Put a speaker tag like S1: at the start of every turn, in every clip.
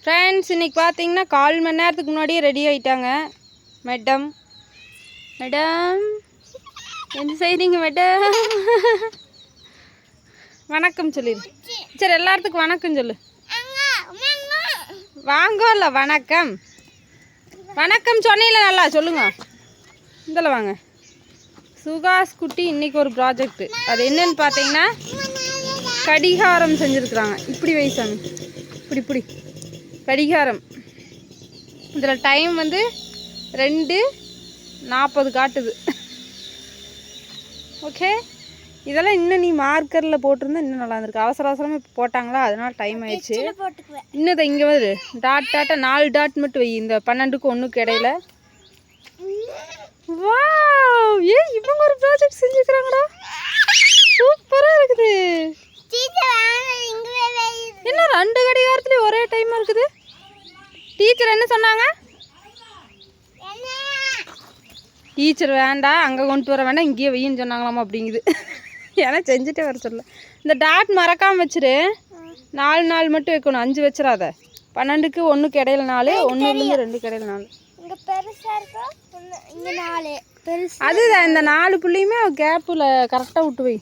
S1: Friends இன்றைக்கி பார்த்தீங்கன்னா 1/4 மணி நேரத்துக்கு முன்னாடியே ரெடி ஆகிட்டாங்க மேடம். மேடம் என்ன செய்கிறீங்க மேடம்? வணக்கம் சொல்லிடு. சரி எல்லாத்துக்கும் வணக்கம் சொல்லு. வாங்கல வணக்கம் வணக்கம் சொன்னீங்கள நல்லா சொல்லுங்க. இதில் வாங்க. சுகாஸ் குட்டி இன்றைக்கி ஒரு ப்ராஜெக்ட். அது என்னன்னு பார்த்தீங்கன்னா கடிகாரம் செஞ்சுருக்குறாங்க. இப்படி வயசாமி இப்படி இப்படி கடிகாரம். இதில் டைம் வந்து 2:40 காட்டுது. ஓகே, இதெல்லாம் இன்னும் நீ மார்க்கரில் போட்டிருந்தா இன்னும் நல்லா இருந்திருக்கு. அவசர அவசரமாக இப்போ போட்டாங்களா, அதனால் டைம் ஆயிடுச்சு. இன்னும் இங்கே வருது டாட் டாட்டாக 4 டாட் மட்டும் வை. இந்த 12க்கு 1க்கு இடையில. வா இவங்க ஒரு ப்ராஜெக்ட் செஞ்சுக்கிறாங்கடா. சூப்பராக இருக்குது. என்ன 2 கடிகாரத்துலேயும் ஒரே டைமாக இருக்குது? டீச்சர் என்ன சொன்னாங்க? டீச்சர் வேண்டாம், அங்கே கொண்டு வர வேண்டாம், இங்கேயே வெயின்னு சொன்னாங்களாமா அப்படிங்குது. ஏன்னா செஞ்சுட்டே வர சொல்ல. இந்த டாட் மறக்காமல் வச்சுரு. 4 நாள் மட்டும் வைக்கணும், 5 வச்சிடாத. 12க்கு 1க்கு இடையில 4, 1லேருந்து 2க்கு இடையில 4. அதுதான் இந்த 4 புள்ளியுமே கேப்பில் கரெக்டாக விட்டு வை.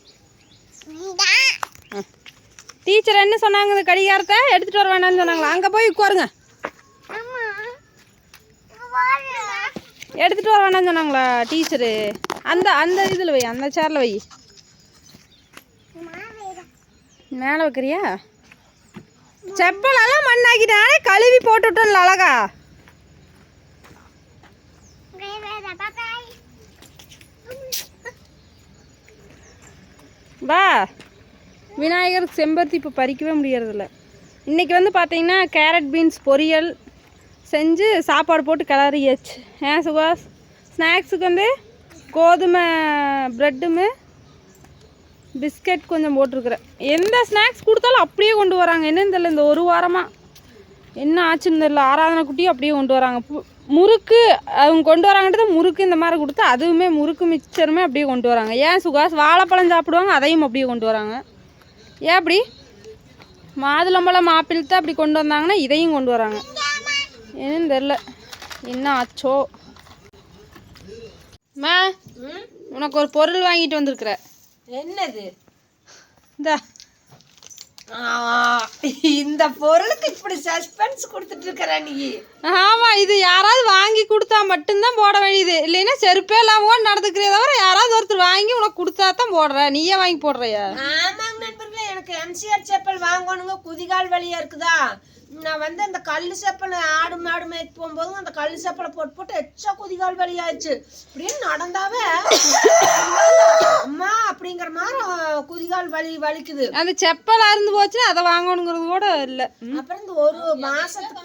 S1: டீச்சர் என்ன சொன்னாங்க? இந்த கடிகாரத்தை எடுத்துகிட்டு வர வேண்டாம்னு சொன்னாங்களா? அங்கே போய் உட்காருங்க. எடுத்துகிட்டு வர வேண்டாம்னு சொன்னாங்களா டீச்சரு? அந்த இதில் வை, அந்த சேரில் வை. மேலே வைக்கிறியா? செப்பலெல்லாம் மண்ணாக்கிட்டானே, கழுவி போட்டு விட்டோம்ல அழகா. வா. விநாயகருக்கு செம்பருத்தி இப்போ பறிக்கவே முடியறதில்ல. இன்றைக்கி வந்து பார்த்தீங்கன்னா கேரட் பீன்ஸ் பொரியல் செஞ்சு சாப்பாடு போட்டு கிளறியாச்சு. ஏன் சுகாஸ்? ஸ்நாக்ஸுக்கு வந்து கோதுமை ப்ரெட்டுமே பிஸ்கட் கொஞ்சம் போட்டிருக்குறேன். எந்த ஸ்நாக்ஸ் கொடுத்தாலும் அப்படியே கொண்டு வராங்க. என்னன்னு தெரியல, இந்த ஒரு வாரமாக என்ன ஆச்சுன்னு தெரியல. ஆராதனை குட்டியும் அப்படியே கொண்டு வராங்க. முறுக்கு அவங்க கொண்டு வராங்கன்றது முறுக்கு இந்த மாதிரி கொடுத்து, அதுவுமே முறுக்கு மிக்சருமே அப்படியே கொண்டு வராங்க. ஏன் சுகாஸ்? வாழைப்பழம் சாப்பிடுவாங்க, அதையும் அப்படியே கொண்டு வராங்க. ஏன் அப்படி? மாதுளம்பழம் ஆப்பிள் தான் அப்படி கொண்டு வந்தாங்கன்னா இதையும் கொண்டு வராங்க. என்னன்னு தெரில, என்ன ஆச்சோ. மா, உனக்கு ஒரு பொருள் வாங்கிட்டு வந்திருக்கிற.
S2: என்னது?
S1: இந்த
S2: பொருளுக்கு இப்படி சஸ்பென்ஸ் கொடுத்துட்டு இருக்கிற நீ?
S1: ஆமா, இது யாராவது வாங்கி கொடுத்தா மட்டும்தான் போட வேண்டியது. இல்லைன்னா செருப்பே இல்லாம நடந்துக்கிறே தவிர யாராவது ஒருத்தர் வாங்கி உனக்கு கொடுத்தா தான் போடுற. நீயே வாங்கி போடுறியா?
S2: ஆமாங்க நண்பர்களே, எனக்கு எம்சிஆர் செப்பல் வாங்கணுங்க. குதிகால் வலியா இருக்குதா. நான் வந்து அந்த கல் செப்பல் ஆடு மாடு மேய்க்கு போகும்போது அந்த கல் செப்பலை போட்டு எச்சா குதிகால் வலி ஆயிடுச்சு. அப்படின்னு நடந்தாவே அம்மா அப்படிங்கிற மாதிரி குதிகால் வலிக்குது.
S1: அந்த செப்பல் அருந்து போச்சு, அதை வாங்கணுங்கிறது கூட இல்லை.
S2: அப்புறம் இந்த ஒரு மாசத்துக்கு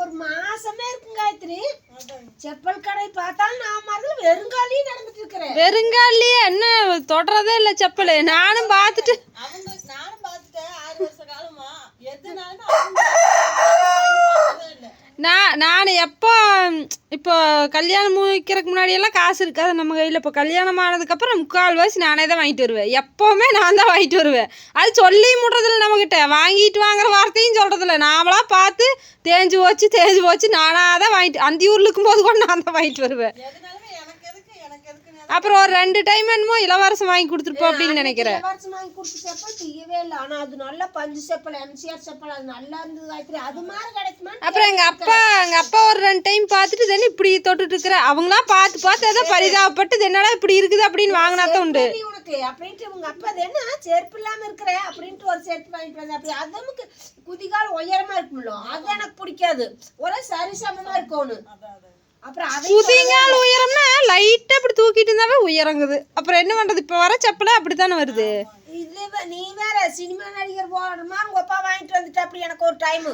S2: ஒரு மாசமே இருக்கு காயத்ரி. செப்பல் கடை பார்த்தாலும் நான் மாதிரி வெறுங்காலியே நடந்துட்டு இருக்கிறேன்.
S1: வெறுங்காலியே என்ன தொடறதே இல்லை செப்பல். நானும் பார்த்துட்டு
S2: 6 வருஷ காலமா
S1: நான் இப்போ கல்யாணம் முடிக்கிறதுக்கு முன்னாடியெல்லாம் காசு இருக்காது நம்ம கையில். இப்போ கல்யாணம் ஆனதுக்கப்புறம் 3/4 நானே தான் வாங்கிட்டு வருவேன். எப்போவுமே நான் தான் வாங்கிட்டு வருவேன். அது சொல்லி முடுறதில்ல நம்மக்கிட்ட. வாங்கிட்டு வாங்குற வார்த்தையும் சொல்கிறதில்ல. நாமளாக பார்த்து தேஞ்சு போச்சு நானாக தான் வாங்கிட்டு, அந்த ஊரில் இருக்கும்போது கூட நான் தான் வாங்கிட்டு வருவேன். அப்புறம் ஒரு 2 டைம் என்னமோ இலவசம் வாங்கி கொடுத்துருப்போம் அப்படின்னு நினைக்கிறேன்.
S2: இலவசம் வாங்கி கொடுத்த செப்பல் செய்யவே இல்லை. ஆனால் அது நல்ல பஞ்சு செப்பல், எம்சிஆர் செப்பல், அது நல்லா இருந்தது காயத்ரி. அது மாதிரி கிடைக்குமா?
S1: அப்புறம் எங்கள் அப்பா ஒரு 2 டைம் பார்த்துட்டு தானே இப்படி தொட்டுட்டு இருக்கிற. அவங்களாம் பார்த்து ஏதோ பரிதாபப்பட்டு என்னடா இப்படி இருக்குது அப்படின்னு வாங்கினா தான் உண்டு
S2: உனக்கு. அப்படின்ட்டு உங்க அப்பா அது என்ன செருப்பு இல்லாமல் இருக்கிற அப்படின்ட்டு ஒரு செருப்பு வாங்கிட்டு வந்தேன். அப்படி அது நமக்கு குதிகால் உயரமா இருக்கும்ல, அது எனக்கு பிடிக்காது. ஒரே சரிசமமா இருக்கணும். அப்புறம்
S1: குதிங்கால் உயரம்னா லைட்டா இப்படி தூக்கிட்டு இருந்தாவே உயரங்குது. அப்புறம் என்ன பண்றது? இப்ப வர செப்பல அப்படித்தானே வருது.
S2: இது நீ வேற சினிமா நடிகர் போடுற மாதிரி உங்க அப்பா வாங்கிட்டு வந்துட்டு அப்படி. எனக்கு ஒரு டைம்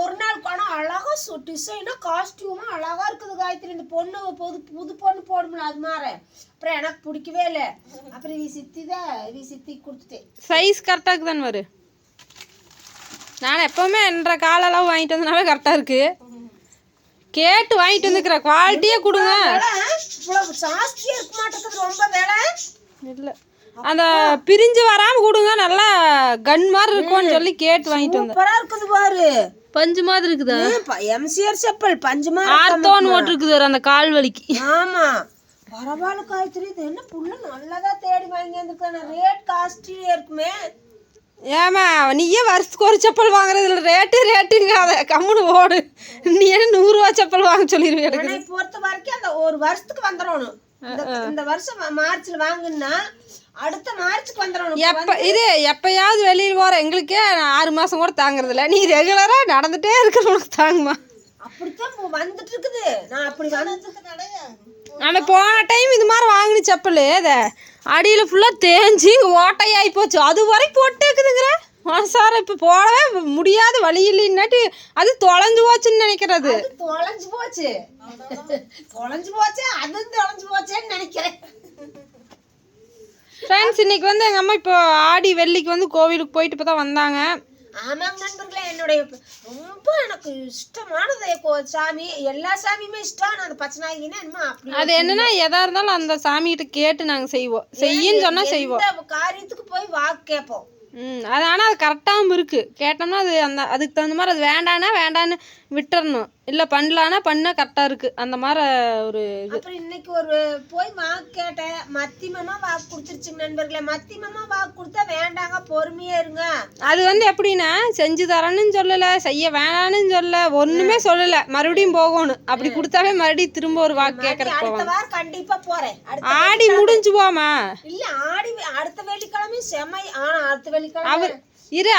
S2: ஒரு நாள் பணம் அழகா டிசைனா காஸ்டியூமா அழகா இருக்குது காயத்ரி. இந்த பொண்ணு புது பொண்ணு போடும்ல அது மாதிரி. அப்புறம் எனக்கு பிடிக்கவே இல்லை. அப்புறம் சித்தி கொடுத்துட்டேன்.
S1: சைஸ் கரெக்டா இருக்குதான்னு வரு. நான் எப்பவுமே என்ற காலளவு வாங்கிட்டு வந்தனாவே கரெக்டா இருக்கு. கேட்டு வாங்கிட்டு வந்துக்கிற குவாலிட்டியே கொடுங்க.
S2: இவ்வளவு ஜாஸ்தியா இருக்க மாட்டேங்குது ரொம்ப வேலை.
S1: இல்லை அந்த பிரிஞ்சு வராம கொடுங்க, நல்லா கன் மாதிரி இருக்கும்னு சொல்லி கேட்டு வாங்கிட்டு வந்தேன்.
S2: சூப்பரா இருக்குது பாரு,
S1: பஞ்சு மாதிரி இருக்குதா?
S2: எம்சிஆர் செப்பல் பஞ்சு மாதிரி
S1: ஆர்த்தோன்னு போட்டுருக்குது அந்த கால் வலிக்கு.
S2: ஆமா பரவாயில்ல காயத்ரி, இது என்ன புள்ள நல்லதா தேடி வாங்கி வந்துருக்கான, ரேட் காஸ்ட்லியா இருக்குமே.
S1: ஏமா நீயே வருஷத்துக்கு ஒரு செப்பல் வாங்குறதுல ரேட்டுங்க, அதை கம்முன்னு ஓடு. நீ என்ன 100 ரூபா செப்பல் வாங்க சொல்லிடுவேன்.
S2: என்னை பொறுத்த வரைக்கும் அந்த ஒரு வருஷத்துக்கு வந்துடணும். இந்த வருஷம் மார்ச்ல வாங்குன்னா அடுத்த மார்ச்சுக்கு வந்துடணும்.
S1: எப்பயாவது வெளியில் போற எங்களுக்கே 6 மாசம் கூட தாங்குறது இல்ல, நீ ரெகுலரா நடந்துட்டே இருக்கிற உனக்கு தாங்குமா?
S2: அப்படித்தான் வந்துட்டு இருக்குது. நான் அப்படி வந்துட்டு
S1: நம்ம போன டைம் இது மாதிரி வாங்கின செப்பல் அடியில் ஃபுல்லாக தேஞ்சி ஓட்டையாகி போச்சு, அது வரைக்கும் போட்டே இருக்குதுங்கிற சார். இப்போ போடவே முடியாத வழி இல்லைன்னாட்டி அது தொலைஞ்சு போச்சுன்னு நினைக்கிறது.
S2: தொலைஞ்சு போச்சேன்னு நினைக்கிறேன்.
S1: ஃப்ரெண்ட்ஸ், இன்னைக்கு வந்து எங்கள் அம்மா இப்போ ஆடி வெள்ளிக்கு வந்து கோவிலுக்கு போயிட்டு இப்போ தான் வந்தாங்க.
S2: ஆமாம் நண்பர்களே, என்னுடைய ரொம்ப எனக்கு இஷ்டமானது சாமி, எல்லா சாமியுமே இஷ்டம். ஆனால் அந்த பச்சைநாயகினா என்னமோ அப்படி
S1: அது என்னன்னா எதா இருந்தாலும் அந்த சாமிகிட்ட கேட்டு நாங்கள் செய்வோம், செய்யின்னு சொன்னால் செய்வோம்.
S2: காரியத்துக்கு போய் வாக்கு கேட்போம்.
S1: அது ஆனால் அது கரெக்டாகவும் இருக்குது. கேட்டோம்னா அது அதுக்கு தகுந்த மாதிரி அது வேண்டான்னு விட்டுறணும், இல்லை பண்ணலான்னா பண்ணால் கரெக்டாக இருக்குது. அந்த மாதிரி ஒரு இது.
S2: அப்புறம் இன்னைக்கு ஒரு போய் வாக்கு கேட்டேன், மத்தி மாமா வாக்கு கொடுத்துருச்சுங்க நண்பர்களே. மத்தி மாமா வாக்கு கொடுத்தா வேண்டாங்க, பொறுமையா இருங்க.
S1: அது வந்து எப்படின்னா செஞ்சு தரேன்னு சொல்லலை, செய்ய வேணான்னு சொல்லலை, ஒன்றுமே சொல்லலை, மறுபடியும் போகணும். அப்படி கொடுத்தாவே மறுபடியும் திரும்ப ஒரு வாக்கு கேட்கறதுக்கு
S2: அடுத்த வாரம் கண்டிப்பா போறேன்.
S1: ஆடி முடிஞ்சு போமா?
S2: இல்ல ஆடி அடுத்த வெள்ளிக்கிழமை செம்மை. அடுத்த வெள்ளிக்கிழமை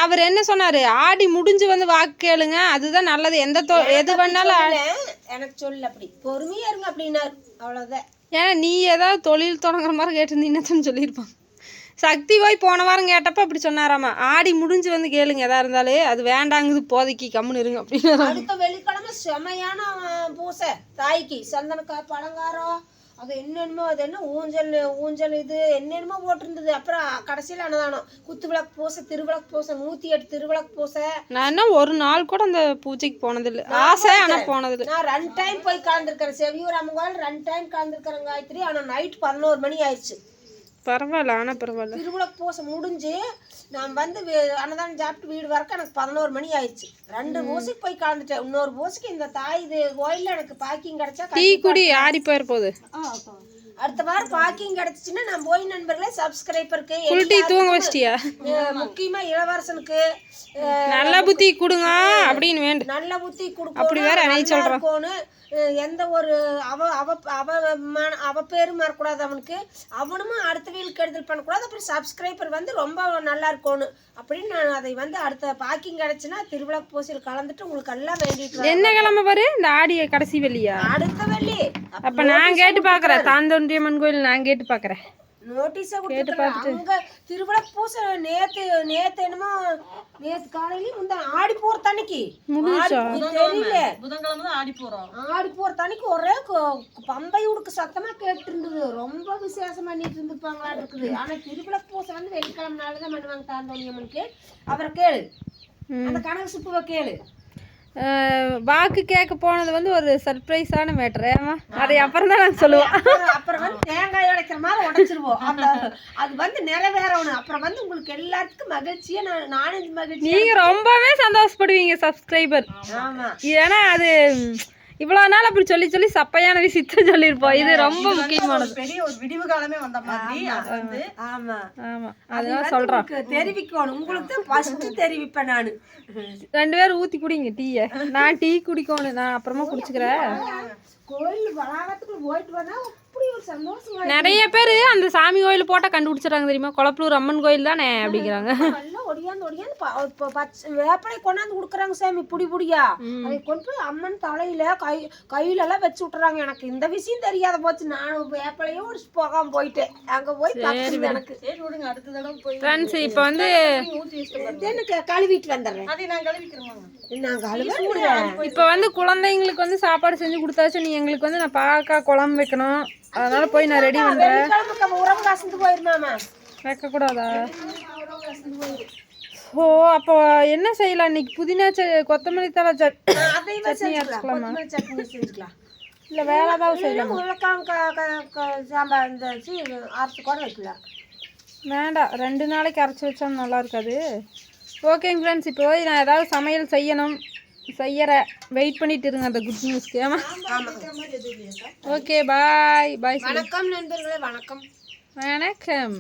S1: அவர் என்ன சொன்னாரு, ஆடி முடிஞ்சு வந்து வாக்கு கேளுங்க, அதுதான் நல்லது. எது பண்ணாலும்
S2: எனக்கு சொல்லு, அப்படி பொறுமையா இருங்க அப்படின்னாரு. அவ்வளவுதான்.
S1: ஏன்னா நீ ஏதாவது தொழில் தொடங்குற மாதிரி கேட்டிருந்தீங்கன்னு சொல்லியிருப்பான். சக்தி போய் போன வாரம் கேட்டப்ப அப்படி சொன்னாராமா, ஆடி முடிஞ்சு வந்து கேளுங்க எதா இருந்தாலும், அது வேண்டாங்குது போதைக்கு, கம்முன்னு இருங்க அப்படின்னு.
S2: அடுத்த வெள்ளிக்கிழமை செமையான பூசை தாய்க்கு, சந்தனக்கா பழங்காரம், அது என்னென்னமோ, அது என்ன ஊஞ்சல் இது என்னென்னமோ போட்டிருந்தது. அப்புறம் கடைசியில் அன்னதானம், குத்து விளக்கு பூசை, திருவிளக்கு பூசை, 108 திருவிளக்கு பூசை.
S1: நான் என்ன ஒரு நாள் கூட அந்த பூஜைக்கு போனதில்லை, ஆசை ஆனால் போனதில்லை.
S2: நான் 2 டைம் போய் கலந்துருக்கிறேன். செவியூர் அம்மன் கோயில் 2 டைம் கலந்துருக்கிறேன் காயத்ரி. ஆனால் நைட் 11 மணி ஆயிடுச்சு.
S1: பரவாயில்ல, ஆனால் பரவாயில்ல.
S2: திருவிளக்கு பூசை முடிஞ்சு நான் வந்து அன்னதானம் சாப்பிட்டு வீடு வரக்க எனக்கு 11 மணி ஆயிடுச்சு. 2 பூசைக்கு போய் கலந்துட்டேன். இன்னொரு பூசைக்கு இந்த தாய் இது கோயிலில் எனக்கு பாக்கிங் கிடைச்சா
S1: டீ குடி ஆடி போயிரு போகுது.
S2: அடுத்த வாரம் பாக்கிங் கிடைச்சிச்சுன்னா நான் போய் நண்பர்களே சப்ஸ்கிரைபருக்கு
S1: தூங்க வச்சிட்டியா?
S2: முக்கியமா இளவரசனுக்கு
S1: நல்ல புத்தி கொடுங்க அப்படின்னு வேண்டும்.
S2: நல்ல புத்தி கொடுக்க
S1: அப்படி வேற அனைத்து சொல்றோம்.
S2: எந்த ஒரு அவ பேரும் வரக்கூடாது அவனுக்கு, அவனும் அடுத்த வீலுக்கு கெடுதல் பண்ணக்கூடாது. அப்புறம் சப்ஸ்கிரைபர் வந்து ரொம்ப நல்லா இருக்கணும் அப்படின்னு நான் அதை வந்து அடுத்த பாக்கிங் கிடைச்சுன்னா திருவிழாக்கு பூசையில் கலந்துட்டு உங்களுக்கு எல்லாம் வேண்டிட்டு. என்ன
S1: கிழமை பாரு இந்த ஆடி கடைசி வெள்ளியா?
S2: அடுத்த வெள்ளி.
S1: அப்ப நான் கேட்டு பாக்குறேன், தாந்தோன்றியம்மன் கோயில் நான் கேட்டு பாக்குறேன்.
S2: நோட்டீஸை கொடுத்துருக்காங்க. அங்க திருவிழாக்கு பூசை நேத்து என்னமோ நேத்து காலையிலயும் முந்தா ஆடி போற தண்ணிக்கு தெரியல,
S3: புதன்கிழமை ஆடி
S2: போற தண்ணிக்கு ஒரே பம்பை உடுக்கு சத்தமா கேட்டு இருந்தது. ரொம்ப விசேஷம் பண்ணிட்டு இருந்துப்பாங்களா இருக்குது. ஆனா திருவிழாக்கு பூசை வந்து வெள்ளிக்கிழமை நாள்தான் பண்ணுவாங்க தாந்தோணியம்மனுக்கு. அவரை கேளு, அந்த கனவு சுப்புவை கேளு.
S1: வாக்கு கேட்க போனது வந்து ஒரு சர்ப்ரைஸான மேட்டர். ஏமா அதை அப்புறம் தான் நான் சொல்லுவேன்.
S2: அப்புறம் வந்து தேங்காய் உடைக்கிற மாதிரி உடைச்சிருவோம். அது வந்து நிறைவேறணும். அப்புறம் வந்து உங்களுக்கு எல்லாத்துக்கும் மகிழ்ச்சியா நானும் மகிழ்ச்சி.
S1: நீங்க ரொம்பவே சந்தோஷப்படுவீங்க சப்ஸ்கிரைபர்.
S2: ஆமா,
S1: ஏன்னா அது இவ்வளவு நாள் அப்படி சொல்லி சொல்லி சப்பையான விஷயத்த சொல்லியிருப்போம். இது ரொம்ப முக்கியமானது.
S3: பெரிய ஒரு விடிவு காலமே வந்த மாதிரி.
S2: ஆமா
S1: ஆமா, அதான் சொல்றேன்.
S2: தெரிவிக்கணும், உங்களுக்கு தான் ஃபர்ஸ்ட் தெரிவிப்பேன் நானு.
S1: 2 பேரும் ஊத்தி குடிங்க டீயை. நான் டீ குடிக்கணும், நான் அப்புறமா குடிச்சுக்கிறேன்.
S2: கோயில் வளாகத்துக்குள்ள போயிட்டு வந்தா அப்படி ஒரு சந்தோஷம்.
S1: நிறைய பேர் அந்த சாமி கோயில் போட்டா கண்டுபிடிச்சிடறாங்க தெரியுமா? கொளப்பலூர் அம்மன் கோயில் தானே அப்படிங்கிறாங்க.
S2: எல்லாம் ஒடியாந்து வேப்பலை கொண்டாந்து கொடுக்குறாங்க சாமி, புடியா அதை கொண்டு போய் அம்மன் தலையில கையில எல்லாம் வச்சு விட்டுறாங்க. எனக்கு இந்த விஷயம் தெரியாத போச்சு. நான் வேப்பலையே ஒடிச்சு போகாம போயிட்டேன். அங்க போய் எனக்கு
S3: அடுத்த தடவை போய்
S1: ஃப்ரெண்ட்ஸ் இப்போ வந்து
S2: எனக்கு கழுவிட்டு வந்துடுறேன்.
S3: அதை நான் கழுவிக்கிறேன்.
S1: இப்போ வந்து குழந்தைங்களுக்கு வந்து சாப்பாடு செஞ்சு கொடுத்தாச்சு. நீ எங்களுக்கு வந்து நான் பாக்கா குழம்பு வைக்கணும், அதனால போய் நான் ரெடி பண்றேன்.
S2: உறவு காசு போயிருமாமா
S1: வைக்க கூடாதா? ஓ, அப்போ என்ன செய்யலாம் இன்னைக்கு? புதினா கொத்தமல்லி தலை சட்னி அரைச்சிக்கலாமா? இல்ல வேற ஏதாவது செய்யலாம்?
S2: உருளைக்கிழங்கு சாம்பார் இந்த அரைச்சி கூட வைக்கலாம்.
S1: வேண்டாம் 2 நாளைக்கு அரைச்சி வச்சா நல்லா இருக்காது. ஓகேங்க ஃப்ரெண்ட்ஸ், இப்போ போய் நான் ஏதாவது சமையல் செய்யணும். வெயிட் பண்ணிட்டு இருங்க அந்த குட் நியூஸ்க்கு. ஆமா. ஓகே பாய் பாய்.
S2: வணக்கம் நண்பர்களே, வணக்கம்.
S1: வணக்கம்.